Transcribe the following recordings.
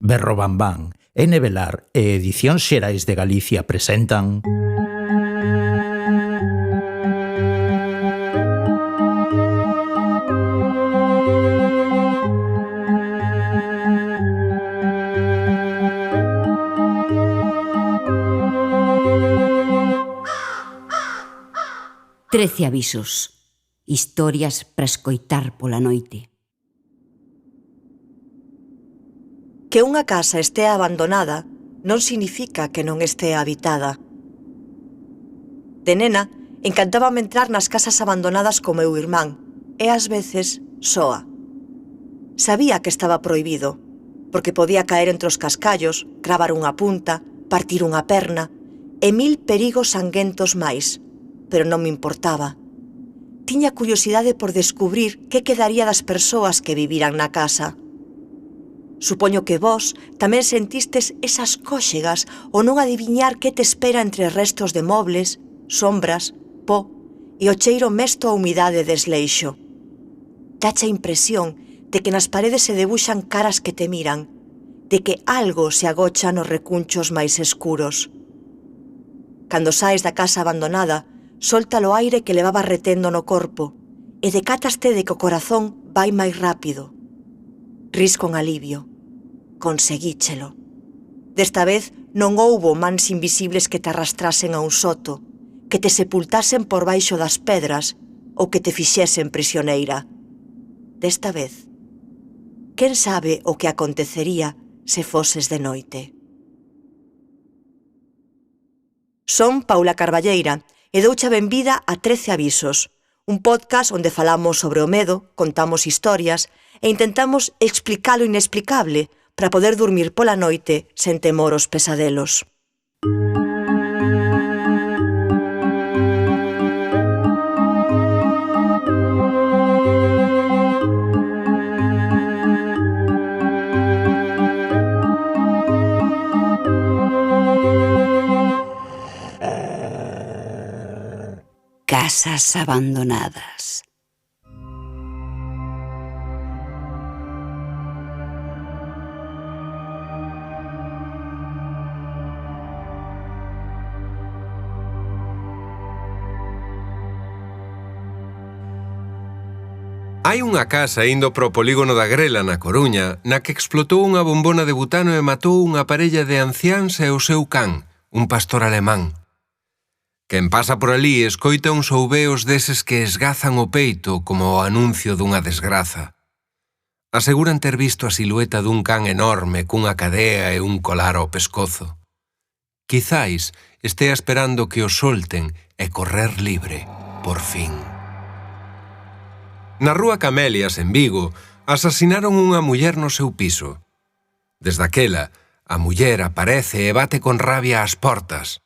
Berro Bambán, Velar e Edicións Xerais de Galicia presentan... Trece avisos. Historias para escoitar pola noite. Que unha casa estea abandonada non significa que non estea habitada. De nena, encantábame entrar nas casas abandonadas co meu irmán, e ás veces soa. Sabía que estaba prohibido, porque podía caer entre os cascallos, cravar unha punta, partir unha perna, e 1000 perigos sanguentos máis, pero non me importaba. Tiña curiosidade por descubrir que quedaría das persoas que viviran na casa. Supoño que vós tamén sentistes esas cóxegas ou non adiviñar que te espera entre restos de mobles, sombras, pó e o cheiro mesto a humidade desleixo. Dache a impresión de que nas paredes se debuxan caras que te miran, de que algo se agocha nos recunchos máis escuros. Cando saes da casa abandonada, solta o aire que levaba retendo no corpo e decátaste de que o corazón vai máis rápido. Ris con alivio. Conseguíchelo. Desta vez non houbo mans invisibles que te arrastrasen a un soto, que te sepultasen por baixo das pedras ou que te fixesen prisioneira. Desta vez, quen sabe o que acontecería se foses de noite? Son Paula Carballeira e douche a benvida a 13 avisos, un podcast onde falamos sobre o medo, contamos historias e intentamos explicar o inexplicable para poder dormir pola noite sen temor aos pesadelos. Casas abandonadas. Hai unha casa indo pro polígono da Grela, na Coruña, na que explotou unha bombona de butano e matou unha parella de anciáns e o seu can, un pastor alemán. Quen pasa por alí escoita uns ouveos deses que esgazan o peito como o anuncio dunha desgraza. Aseguran ter visto a silueta dun can enorme cunha cadea e un colar ao pescozo. Quizáis estea esperando que o solten e correr libre, por fin. Na rúa Camelias, en Vigo, asasinaron unha muller no seu piso. Desde aquela, a muller aparece e bate con rabia ás portas.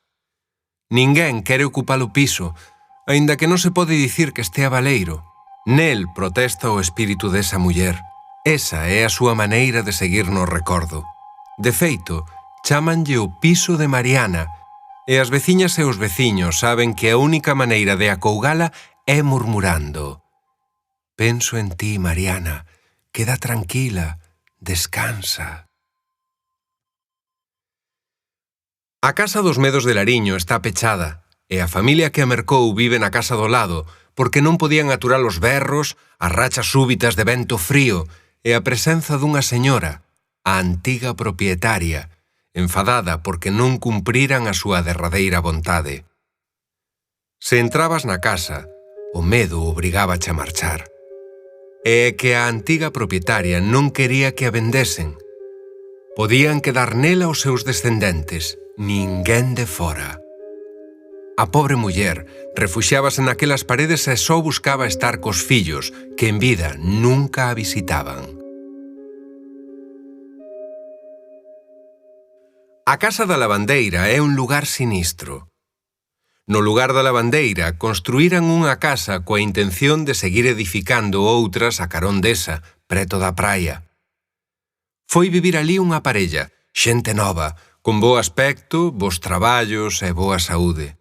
Ninguén quere ocupar o piso, aínda que non se pode dicir que estea baleiro. Nel protesta o espírito desa muller. Esa é a súa maneira de seguir no recordo. De feito, chámanlle o piso de Mariana, e as veciñas e os veciños saben que a única maneira de acougala é murmurando: penso en ti, Mariana, queda tranquila, descansa. A casa dos medos de Lariño está pechada e a familia que a mercou vive na casa do lado porque non podían aturar os berros, as rachas súbitas de vento frío e a presenza dunha señora, a antiga propietaria, enfadada porque non cumpriran a súa derradeira vontade. Se entrabas na casa, o medo obrigábache a marchar. E é que a antiga propietaria non quería que a vendesen. Podían quedar nela os seus descendentes, ninguén de fora. A pobre muller refuxiábase naquelas paredes e só buscaba estar cos fillos, que en vida nunca a visitaban. A Casa da Lavandeira é un lugar sinistro. No lugar da lavandeira construíran unha casa coa intención de seguir edificando outras a carón desa, preto da praia. Foi vivir ali unha parella, xente nova, con bo aspecto, bons traballos e boa saúde.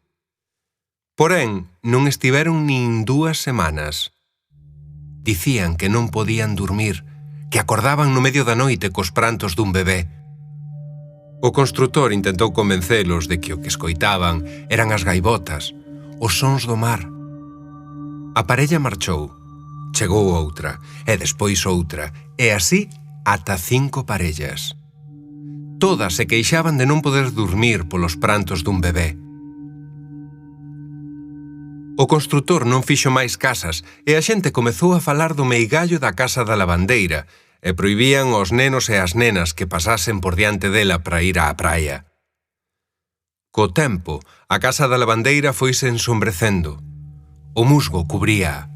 Porén, non estiveron nin 2 semanas. Dicían que non podían dormir, que acordaban no medio da noite cos prantos dun bebé, O construtor intentou convencelos de que o que escoitaban eran as gaivotas, os sons do mar. A parella marchou, chegou outra, e despois outra, e así ata 5 parellas. Todas se queixaban de non poder dormir polos prantos dun bebé. O construtor non fixo máis casas e a xente comezou a falar do meigallo da casa da lavandeira e prohibían aos nenos e as nenas que pasasen por diante dela para ir á praia. Co tempo, a casa da lavandeira foise ensombrecendo. O musgo cubría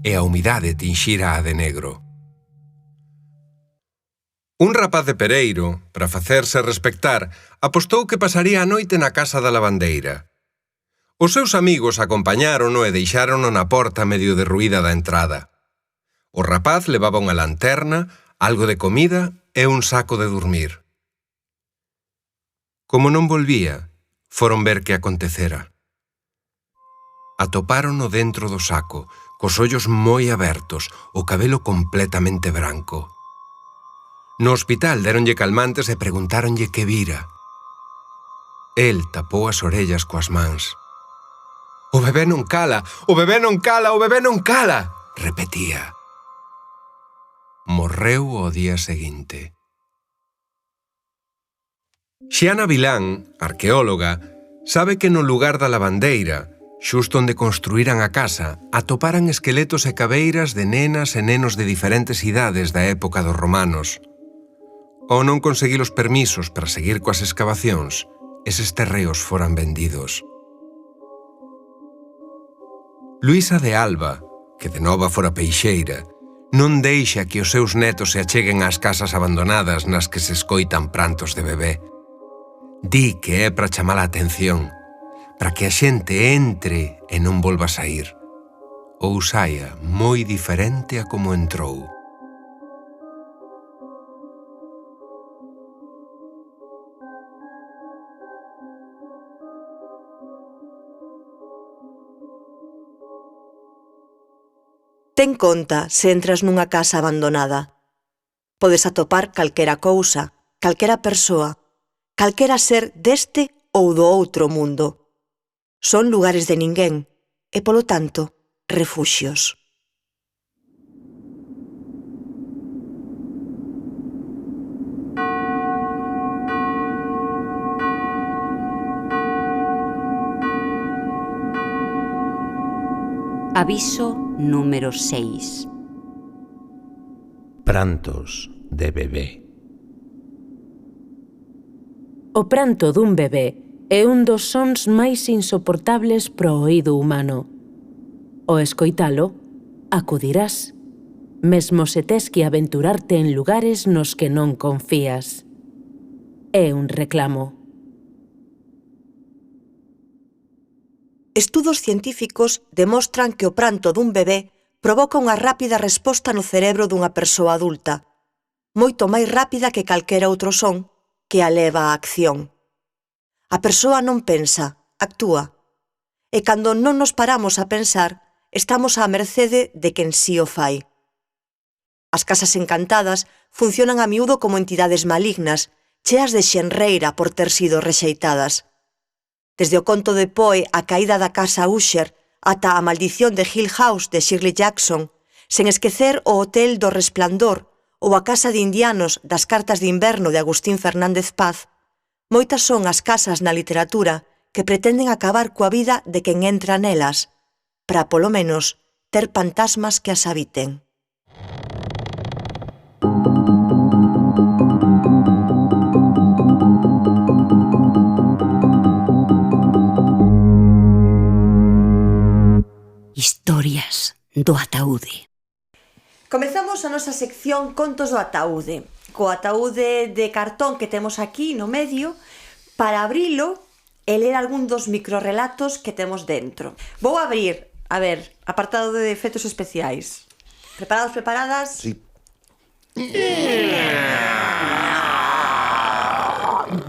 e a humidade tinxira de negro. Un rapaz de Pereiro, para facerse respectar, apostou que pasaría a noite na casa da lavandeira. Os seus amigos acompañárono e deixárono na porta medio derruída da entrada. O rapaz levaba unha lanterna, algo de comida e un saco de dormir. Como non volvía, foron ver que acontecera. Atopárono dentro do saco, cos ollos moi abertos, o cabelo completamente branco. No hospital deronlle calmantes e preguntáronlle que vira. El tapou as orellas coas mans. «O bebé non cala! O bebé non cala! O bebé non cala!» repetía. Morreu o día seguinte. Xiana Vilán, arqueóloga, sabe que no lugar da lavandeira, xusto onde construíran a casa, atoparan esqueletos e cabeiras de nenas e nenos de diferentes idades da época dos romanos. Ao non conseguir os permisos para seguir coas escavacións, eses terreos foran vendidos. Luisa de Alba, que de nova fora peixeira, non deixa que os seus netos se acheguen ás casas abandonadas nas que se escoitan prantos de bebé. Di que é para chamar a atención, para que a xente entre e non volva a sair, ou saia moi diferente a como entrou. Ten conta se entras nunha casa abandonada. Podes atopar calquera cousa, calquera persoa, calquera ser deste ou do outro mundo. Son lugares de ninguén e, polo tanto, refuxios. Aviso número 6. Prantos de bebé. O pranto dun bebé é un dos sons máis insoportables pro oído humano. Ao escoitalo, acudirás, mesmo se tes que aventurarte en lugares nos que non confías. É un reclamo. Estudos científicos demostran que o pranto dun bebé provoca unha rápida resposta no cerebro dunha persoa adulta, moito máis rápida que calquera outro son que a leva á acción. A persoa non pensa, actúa. E cando non nos paramos a pensar, estamos á mercede de quen si o fai. As casas encantadas funcionan a miúdo como entidades malignas, cheas de xenreira por ter sido rexeitadas. Desde o conto de Poe A caída da casa Usher ata A maldición de Hill House de Shirley Jackson, sen esquecer o Hotel do Resplandor ou A casa de indianos das cartas de inverno de Agustín Fernández Paz, moitas son as casas na literatura que pretenden acabar coa vida de quen entra nelas, para, polo menos, ter fantasmas que as habiten. Historias do ataúde. Comezamos a nosa sección Contos do ataúde, co ataúde de cartón que temos aquí no medio, para abrilo e ler algún dos microrelatos que temos dentro. Vou abrir, a ver, apartado de efectos especiais. Preparados, preparadas? Sí.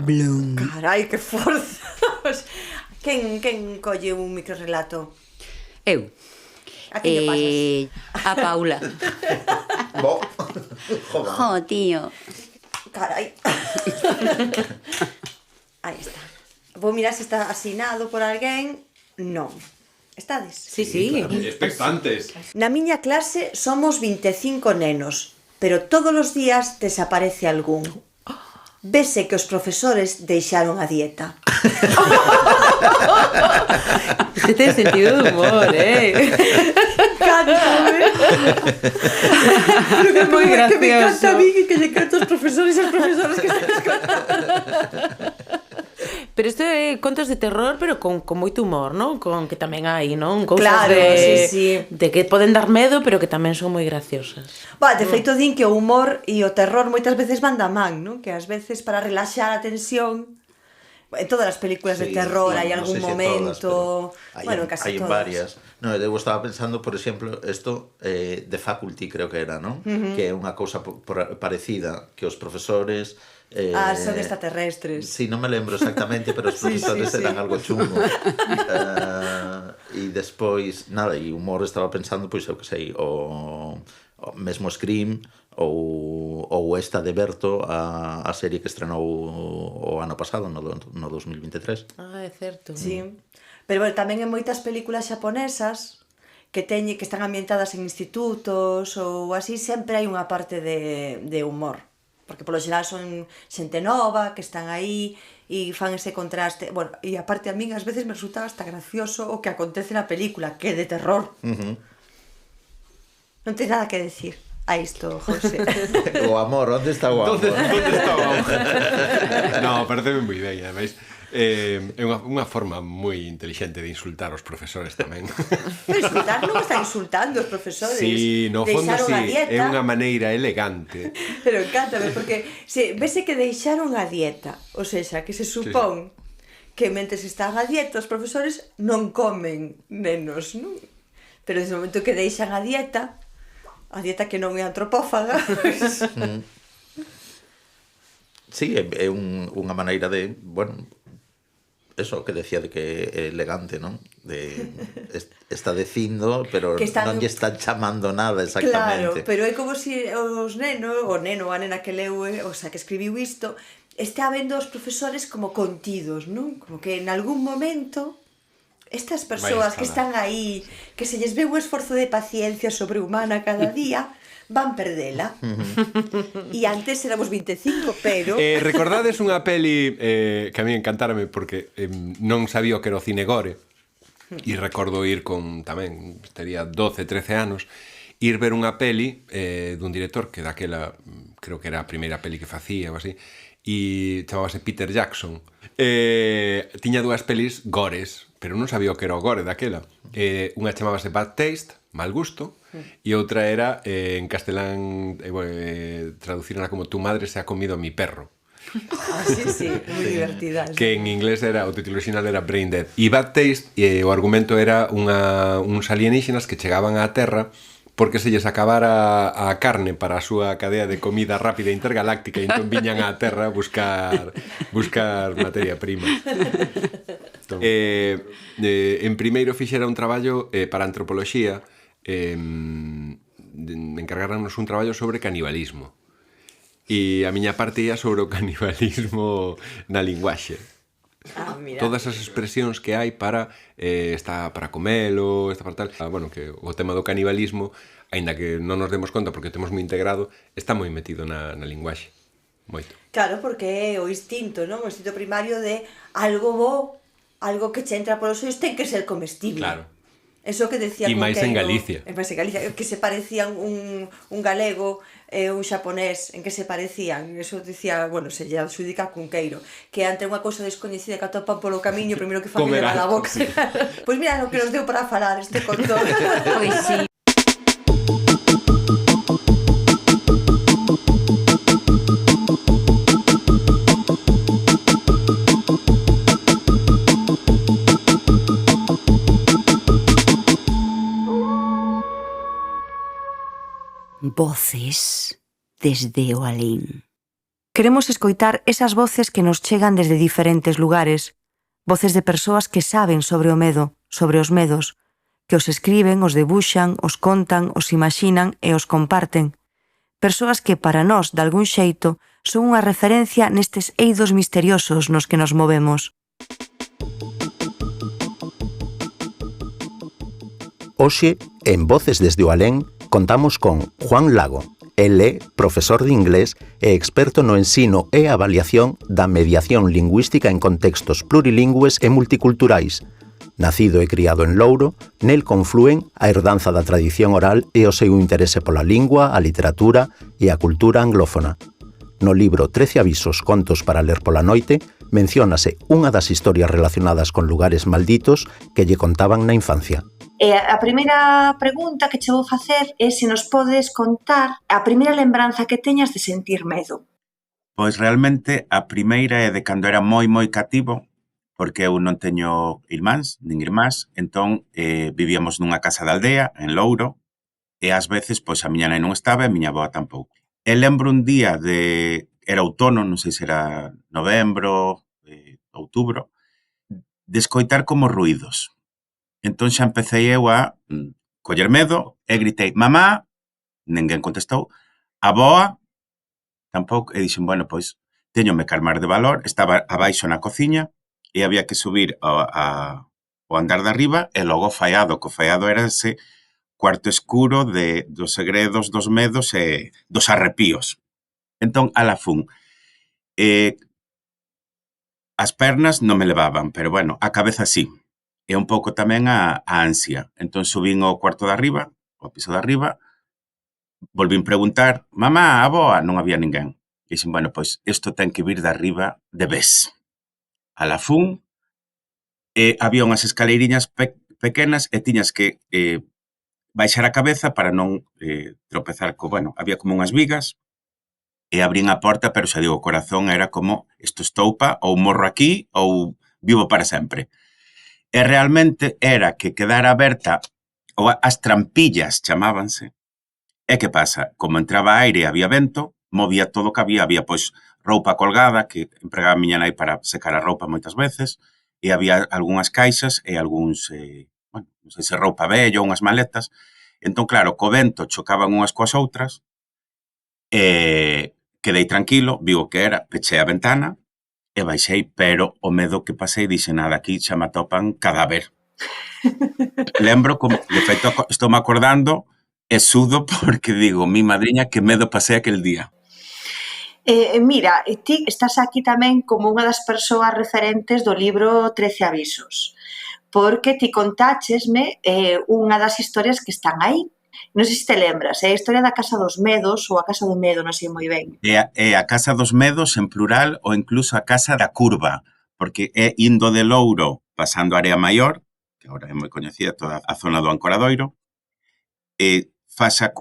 Blum. Carai, que forza. Quen colle un microrelato? Eu. A quen lle pasas? A Paula. Bo. Jo, tío. Carai. vou mirar se está asinado por alguén. Non. Estades? Sí, sí. Expectantes. Na miña clase somos 25 nenos, pero todos os días desaparece algún. Vese que os profesores deixaron a dieta. Este ten sentido de humor, Cántame. É moi gracioso. Que me canta a mí e que lle canta os profesores e as profesoras que están escoitando. Pero isto é contos de terror, pero con moito humor, non? Con que tamén hai, non? Cousas Claro, sí. de que poden dar medo, pero que tamén son moi graciosas. De feito din que o humor e o terror moitas veces van da man, non? Que ás veces para relaxar a tensión, en todas as películas de terror hai algún momento, bueno, casi hai todas. varias. No, eu estaba pensando, por exemplo, isto de Faculty, creo que era, non? Que é unha cousa parecida, que os profesores son extraterrestres. Sí, non me lembro exactamente, pero os profesores eran algo chungo. E despois, nada, e humor estaba pensando, pois eu que sei, o mesmo Scream ou esta de Berto, a serie que estrenou o ano pasado, no 2023. É certo. Sí. Pero bueno, tamén en moitas películas xaponesas que están ambientadas en institutos ou así, sempre hai unha parte de humor. Porque polo xeral son xente nova, que están aí e fan ese contraste. Bueno, e aparte a min ás veces me resulta hasta gracioso o que acontece na película, que é de terror. Non ten nada que decir a isto, José. O amor, onde está o amor? Onde está o amor? No, pareceme moi ben, ademais. É unha forma moi inteligente de insultar os profesores tamén. Pero insultar non están insultando os profesores. Sí, no fondo Deixaron a sí, dieta. é unha maneira elegante. Pero encántame, porque vese que deixaron a dieta. O sexa, que se supón que mentres están a dieta os profesores non comen nenos, non? Pero desde o momento que deixan a dieta que non é antropófaga, Sí, é unha maneira de, bueno, eso que decía de que é elegante, non? Está dicindo, pero non lle están chamando nada exactamente. Claro, pero é como se os nenos, o neno ou a nena que leu, o sea, que escribiu isto, está vendo os profesores como contidos, non? Como que en algún momento estas persoas que están aí, que se lles ve un esforzo de paciencia sobrehumana cada día, van perdela. E antes éramos 25, pero... Recordades unha peli que a mí encantárame porque non sabía o que era o cine gore, e recordo ir con, tamén, estaría 12, 13 anos, ir ver unha peli dun director que daquela, creo que era a primeira peli que facía ou así, e chamábase Peter Jackson. Tiña dúas pelis gores, pero non sabía o que era o gore daquela. Unha chamábase Bad Taste, mal gusto, e outra era, en castelán, traducirana como Tu madre se ha comido a mi perro. Sí, moi divertida. Que en inglés era, o título original era Brain Dead. E Bad Taste, o argumento era uns alienígenas que chegaban á Terra porque se lles acabara a carne para a súa cadea de comida rápida intergaláctica e entón viñan á Terra a buscar materia prima. En primeiro fixera un traballo para antropoloxía, encargáranos un traballo sobre canibalismo. E a miña parte ia sobre o canibalismo na linguaxe. Todas as expresións que hai para está para comelo, está para tal, bueno, que o tema do canibalismo, aínda que non nos demos conta porque o temos moi integrado, está moi metido na linguaxe. Moito. Claro, porque é o instinto, non? O instinto primario de algo bo, algo que che entra polos ollos ten que ser comestible. Claro. Eso que decía E máis en Galicia. E máis en Galicia, que se parecían un galego e un xaponés, en que se parecían. Eso decía, bueno, se lle adxudica a Cunqueiro, que ante unha cousa descoñecida que atopan polo camiño, o primeiro que fan é levar a boca. Sí. Pois mira o que nos deu para falar este conto. Pois sí. Voces desde o alén. Queremos escoitar esas voces que nos chegan desde diferentes lugares, voces de persoas que saben sobre o medo, sobre os medos, que os escriben, os debuxan, os contan, os imaxinan e os comparten. Persoas que para nós, de algún xeito, son unha referencia nestes eidos misteriosos nos que nos movemos. Hoxe, en Voces desde o Alén, contamos con Juan Lago. El é profesor de inglés e experto no ensino e avaliación da mediación lingüística en contextos plurilingües e multiculturais. Nacido e criado en Louro, nel conflúen a herdanza da tradición oral e o seu interese pola lingua, a literatura e a cultura anglófona. No libro 13 avisos contos para ler pola noite, menciónase unha das historias relacionadas con lugares malditos que lle contaban na infancia. E a primeira pregunta que che vou facer é se nos podes contar a primeira lembranza que teñas de sentir medo. Pois realmente a primeira é de cando era moi cativo, porque eu non teño irmáns, nin irmás, entón vivíamos nunha casa de aldea, en Louro, e ás veces pois a miña nai non estaba e a miña avoa tampouco. E lembro un día era outono, non sei se era novembro, outubro, de escoitar como ruídos. Entón xa empecé eu a coller medo e gritei, mamá, ninguén contestou, avoa, tampouco, e dixen, bueno, pois, teñome calmar de valor, estaba abaixo na cociña e había que subir ao andar de arriba e logo faiado, que o faiado era ese cuarto escuro dos segredos, dos medos e dos arrepíos. Entón, ala fun. As pernas non me levaban, pero bueno, a cabeza sí. E un pouco tamén a ansia. Entón subín ao cuarto de arriba, ao piso de arriba, volvín preguntar, mamá, avoa, non había ninguén. E dixen, bueno, pois isto ten que vir de arriba de vez. A la fun, había unhas escaleiriñas pequenas e tiñas que baixar a cabeza para non tropezar bueno, había como unhas vigas e abrín a porta, pero xa digo, o corazón era como, isto estoupa, ou morro aquí, ou vivo para sempre. E realmente era que quedara aberta, ou as trampillas chamábanse, e que pasa? Como entraba aire e había vento, movía todo o que había pois roupa colgada, que empregaba a miña nai para secar a roupa moitas veces, e había algunhas caixas e algúns, bueno, non sei se roupa vello ou unhas maletas, entón claro, co vento chocaban unhas coas outras, e quedei tranquilo, vi o que era, pechei a ventana, e baixei, pero o medo que pasei, dixe, nada, aquí xa me atopan cadáver. Lembro como, de feito, estou me acordando e sudo porque digo, mi madriña, que medo pasei aquel día. Mira, ti estás aquí tamén como unha das persoas referentes do libro 13 avisos, porque ti contáchesme unha das historias que están aí. Non sei se te lembras, é a historia da Casa dos Medos ou a Casa do Medo, non sei moi ben. É a Casa dos Medos en plural ou incluso a Casa da Curva, porque é indo de Louro, pasando a Area Maior, que agora é moi coñecida toda a zona do Ancoradoiro, e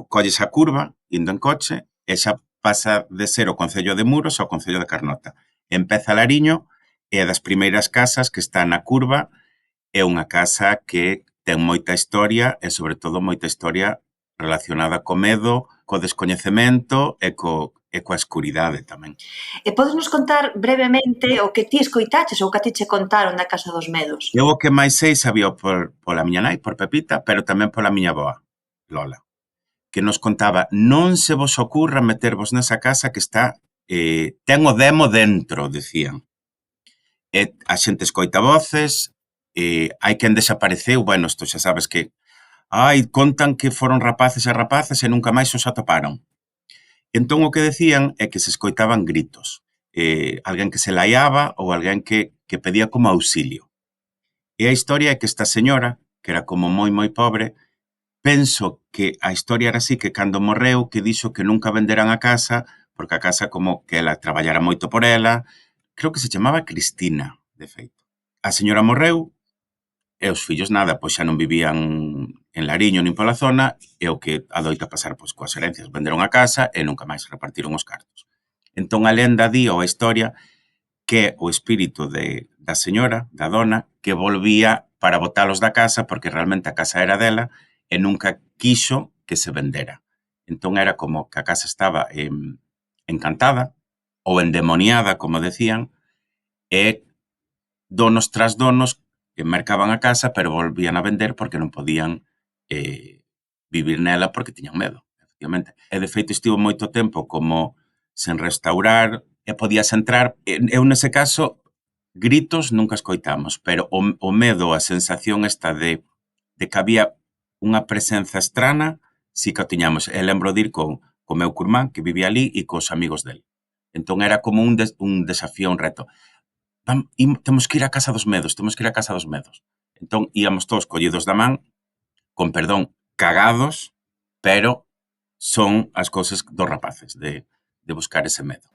colles a curva, indo en coche, e xa pasa de ser o Concello de Muros ao Concello de Carnota. Empeza Lariño, e é das primeiras casas que está na curva, é unha casa que ten moita historia e, sobre todo, moita historia relacionada co medo, co descoñecemento e coa escuridade tamén. E podes nos contar brevemente o que ti escoitaches ou que a ti che contaron da Casa dos Medos? Eu o que máis sei sabía pola miña nai, por Pepita, pero tamén pola miña avoa, Lola, que nos contaba, non se vos ocurra metervos nesa casa que está, ten o demo dentro, decían. E a xente escoita voces, hai quen desapareceu, bueno, isto xa sabes que contan que foron rapaces e rapazas e nunca máis os atoparon. Entón o que decían é que se escoitaban gritos. Alguén que se laiaba ou alguén que pedía como auxilio. E a historia é que esta señora, que era como moi pobre, penso que a historia era así, que cando morreu, que dixo que nunca venderan a casa, porque a casa como que ela traballara moito por ela, creo que se chamaba Cristina, de feito. A señora morreu, e os fillos nada, pois xa non vivían en Lariño nin pola zona, e o que adoita pasar pois coas herencias, venderon a casa e nunca máis repartiron os cartos. Entón a lenda di, ou a historia, que o espírito da señora, da dona, que volvía para botalos da casa, porque realmente a casa era dela, e nunca quixo que se vendera. Entón era como que a casa estaba encantada, ou endemoniada, como decían, e donos tras donos que mercaban a casa, pero volvían a vender porque non podían vivir nela porque tiñan medo, efectivamente. E de feito estivo moito tempo como sen restaurar e podías entrar. Eu nese caso, gritos nunca escoitamos, pero o medo, a sensación esta de que había unha presenza estrana, si que o tiñamos. E lembro de ir co meu curmán, que vivía ali, e cos amigos del. Entón era como un desafío, un reto. Temos que ir á Casa dos Medos, temos que ir á Casa dos Medos. Entón íamos todos collidos da man, con perdón, cagados, pero son as cousas dos rapaces, de buscar ese medo.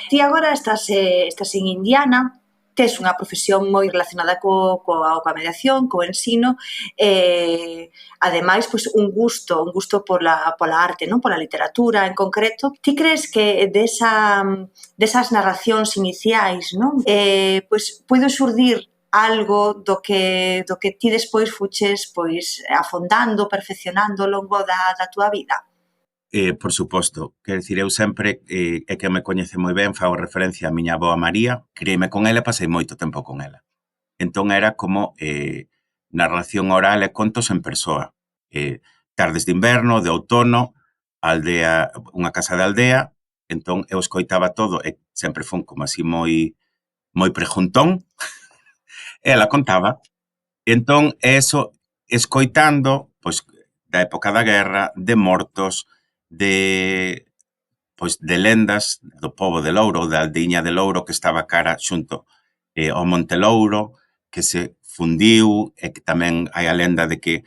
Ti agora estás en Indiana, tes unha profesión moi relacionada coa mediación, co ensino, ademais, pois, un gusto pola arte, non? Pola literatura en concreto. Ti crees que desas narracións iniciais, non? Pois, puido xurdir algo do que ti despois fuches, pois, afondando, perfeccionando ao longo da túa vida? Por suposto, quero dicir, eu sempre, é que me coñece moi ben, fago referencia á miña avoa María, criei-me con ela e pasei moito tempo con ela. Entón era como narración oral e contos en persoa. Tardes de inverno, de outono, aldea, unha casa de aldea, entón eu escoitaba todo e sempre fun como así moi preguntón, e ela contaba. Entón, eso, escoitando, pois, da época da guerra, de mortos, de lendas do pobo de Louro, da aldeiña de Louro que estaba cara xunto ao Monte Louro, que se fundiu, e que tamén hai a lenda de que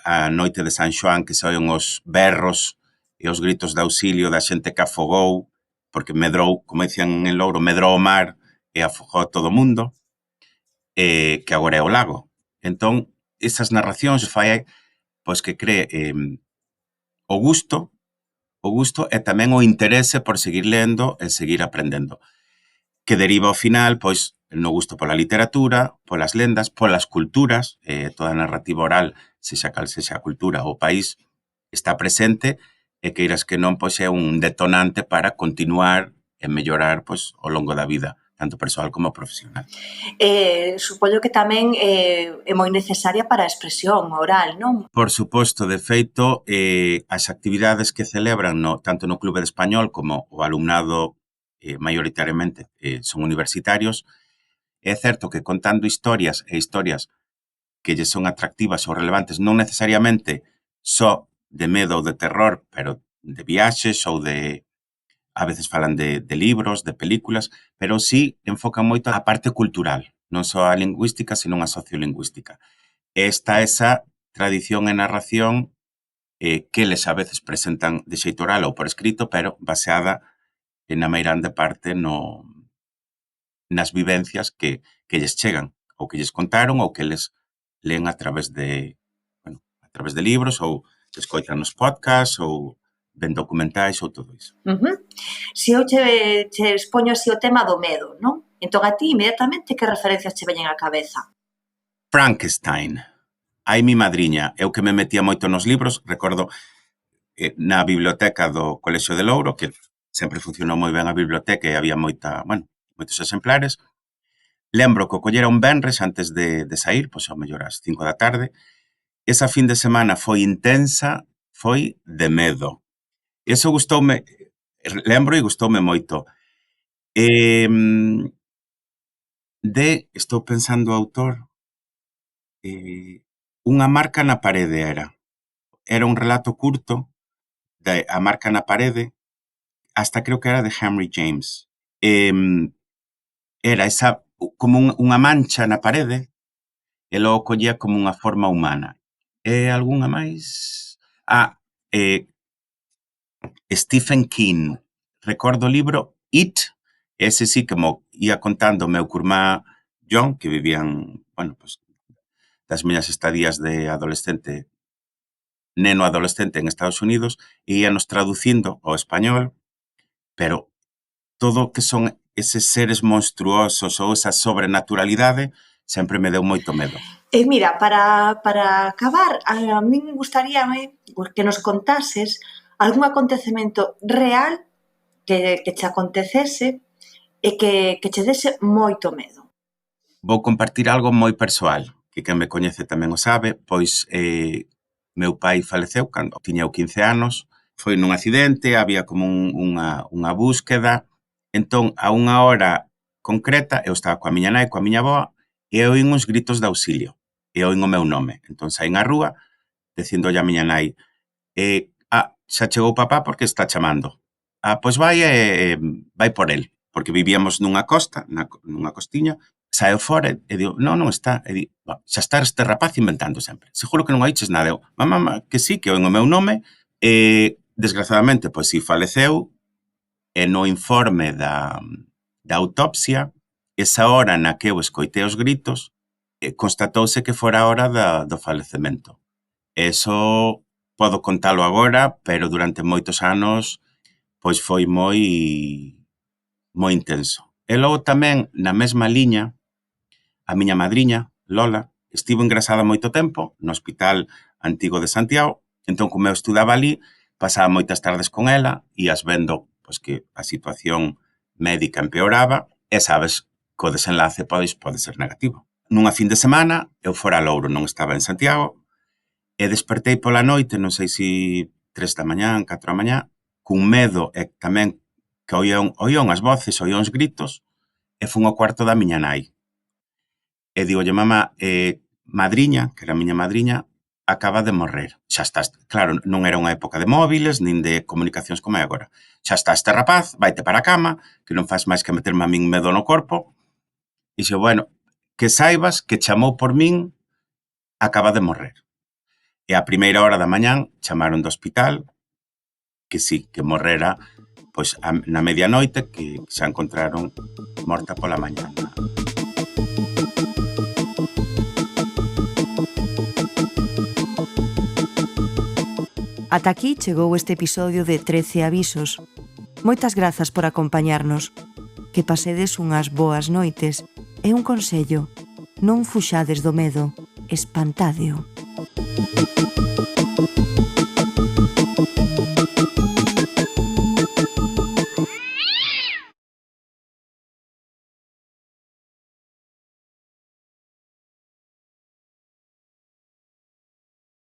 a noite de San Xoán que se oen os berros e os gritos de auxilio da xente que afogou, porque medrou, como dicían en Louro, medrou o mar e afogou a todo o mundo, que agora é o lago. Entón, esas narracións fai pois que cree o gusto e tamén o interese por seguir lendo e seguir aprendendo. Que deriva ao final, pois, no gusto pola literatura, polas lendas, polas culturas, toda a narrativa oral, sexa cal sexa a cultura ou o país, está presente e queiras que non, pois, é un detonante para continuar e mellorar, pois, ao longo da vida, tanto persoal como profesional. Supoño que tamén é moi necesaria para a expresión oral, non? Por suposto, de feito, as actividades que celebran tanto no Clube de Español como o alumnado maioritariamente son universitarios. É certo que contando historias que lle son atractivas ou relevantes, non necesariamente só de medo ou de terror, pero de viaxes ou de... A veces falan de libros, de películas, pero sí enfocan moito a parte cultural, non só a lingüística, senón a sociolingüística. Está esa tradición e narración que eles a veces presentan de xeito oral ou por escrito, pero baseada na meirande parte nas vivencias que lles chegan, ou que lles contaron, ou que eles leen a través de libros, ou escoitan nos podcasts, ou ven documentais ou todo iso. Se eu che expoño así o tema do medo, non? Entón a ti, inmediatamente, que referencias che veñen á cabeza? Frankenstein. Hai mi madriña. Eu que me metía moito nos libros, recordo na biblioteca do Colexio de Louro, que sempre funcionou moi ben a biblioteca e había moitos exemplares. Lembro que o collera un venres antes de sair, pois ao mellor ás 5 da tarde. Esa fin de semana foi intensa, foi de medo. Eso gustoume, lembro e gustoume moito. Estou pensando o autor, Unha marca na parede era un relato curto de A marca na parede, hasta creo que era de Henry James. Era esa como unha mancha na parede e logo collía como unha forma humana. E algunha máis? Stephen King. Recordo o libro It, ese sí que mo ia contando o meu curmá John, que vivían, pues, das miñas estadías de adolescente, neno adolescente en Estados Unidos, e íanos traducindo ao español, pero todo o que son eses seres monstruosos ou esa sobrenaturalidade sempre me deu moito medo. E mira, para acabar, a min gustaríame que nos contases algún acontecemento real que che acontecese e que che dese moito medo. Vou compartir algo moi persoal, que quen me coñece tamén o sabe, pois meu pai faleceu cando tiña 15 anos, foi nun accidente, había como unha búsqueda, entón a unha hora concreta eu estaba coa miña nai, coa miña avoa, e oín uns gritos de auxilio, e oín o meu nome. Entón saín á rúa, dicindo a miña nai, xa chegou papá porque está chamando. Pois vai por el, porque vivíamos nunha costa, nunha costiña, saio fora e digo, non está. E digo, xa está este rapaz inventando sempre. Seguro que non oiches nada. Eu, mamá, que sí, que oen o meu nome. Desgraciadamente, pois si faleceu, e no informe da autopsia, esa hora na que eu escoitei os gritos, constatouse que fora a hora do falecemento. Eso podo contalo agora, pero durante moitos anos pois foi moi intenso. E logo tamén, na mesma liña, a miña madriña, Lola, estivo ingresada moito tempo no Hospital Antigo de Santiago, entón, como eu estudaba ali, pasaba moitas tardes con ela, ias vendo pois, que a situación médica empeoraba, e sabes que o desenlace pode ser negativo. Nunha fin de semana, eu fora a Louro, non estaba en Santiago, e despertei pola noite, non sei se 3 da mañá, 4 da mañá, cun medo e tamén que oían as voces, oían os gritos, e fun ao cuarto da miña nai. E digolle, mamá, madriña, que era a miña madriña, acaba de morrer. Xa está, claro, non era unha época de móviles, nin de comunicacións como é agora. Xa está este rapaz, vaite para a cama, que non faz máis que meterme a min medo no corpo. E xe, bueno, que saibas que chamou por min, acaba de morrer. E a primeira hora da mañán chamaron do hospital, que sí, que morrera pois na medianoite, que xa encontraron morta pola mañán. Ata aquí chegou este episodio de 13 avisos. Moitas grazas por acompañarnos. Que pasedes unhas boas noites e un consello, non fuxades do medo, espantádeo.